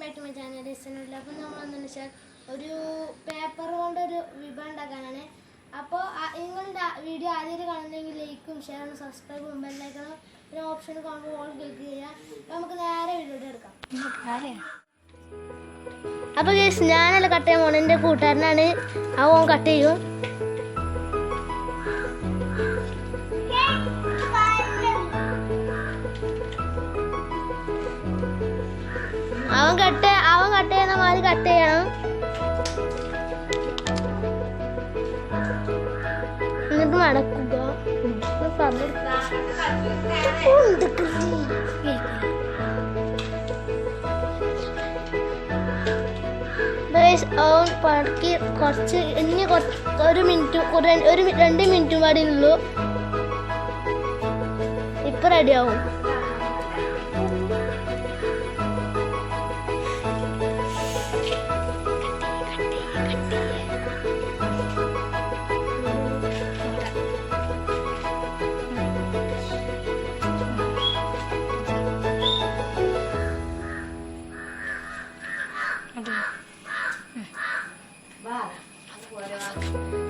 Back to my channel. അപ്പോൾ നമ്മളെന്താണെന്ന് വെച്ചാൽ ഒരു പേപ്പർ കൊണ്ടൊരു വിഭവം ഉണ്ടാക്കാനാണ്. അപ്പോൾ നിങ്ങളുടെ വീഡിയോ ആദ്യം കാണുന്നെങ്കിൽ ലൈക്കും ഷെയറും സബ്സ്ക്രൈബും ബെല്ലൈക്കണം പിന്നെ ഓപ്ഷൻ കാണുമ്പോൾ ഓൾ ക്ലിക്ക് ചെയ്യുക. നമുക്ക് നേരെ വീഡിയോ എടുക്കാം. അപ്പോൾ ഗൈസ് ഞാനല്ല കട്ട് ചെയ്യാൻ പോണത്, എൻ്റെ കൂട്ടുകാരനാണ്. അവൻ കട്ട് ചെയ്യും. അവൻ കട്ട് ചെയ്യുന്ന മാതിരി കട്ട് ചെയ്യണം. എന്നിട്ട് മടക്കുക. അവൻ പടക്കി കുറച്ച് ഇനി ഒരു മിനിറ്റ് 2 മിനിറ്റും പാടി ഉള്ളൂ. ഇപ്പൊ റെഡിയാവും.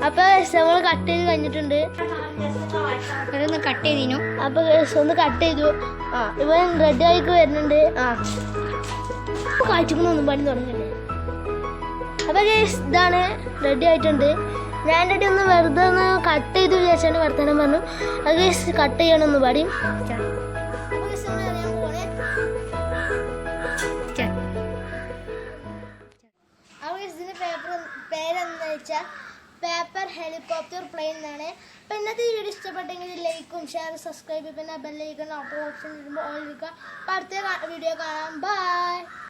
അപ്പൊ നമ്മൾ കട്ട് ചെയ്ത് കഴിഞ്ഞിട്ടുണ്ട്. കട്ട് ചെയ്തിനു. അപ്പൊ ഒന്ന് കട്ട് ചെയ്തു. ഇവൻ റെഡി ആയിക്ക് വരുന്നുണ്ട്. കാഴ്ചക്കൊന്നും പണി തുടങ്ങിയില്ലേ. അപ്പൊ ഇതാണ് റെഡി ആയിട്ടുണ്ട്. ഞാൻ റെഡി ഒന്ന് വെറുതെ ഒന്ന് കട്ട് ചെയ്ത് വിചാരിച്ചാണ് വർത്തമാനം പറഞ്ഞു. അത് കട്ട് ചെയ്യണമെന്ന് പാടി. ഇതിന്റെ പേരെന്താ വെച്ചാൽ പേപ്പർ ഹെലികോപ്റ്റർ പ്ലെയിൻ എന്നാണ്. അപ്പം ഇന്നത്തെ വീഡിയോ ഇഷ്ടപ്പെട്ടെങ്കിൽ ലൈക്കും ഷെയർ സബ്സ്ക്രൈബ് പിന്നെ ബെല്ലൈക്കണം ഓപ്ഷൻ വരുമ്പോൾ ഓൾ വിൽക്കുക. അപ്പം അടുത്ത വീഡിയോ കാണാം. ബൈ.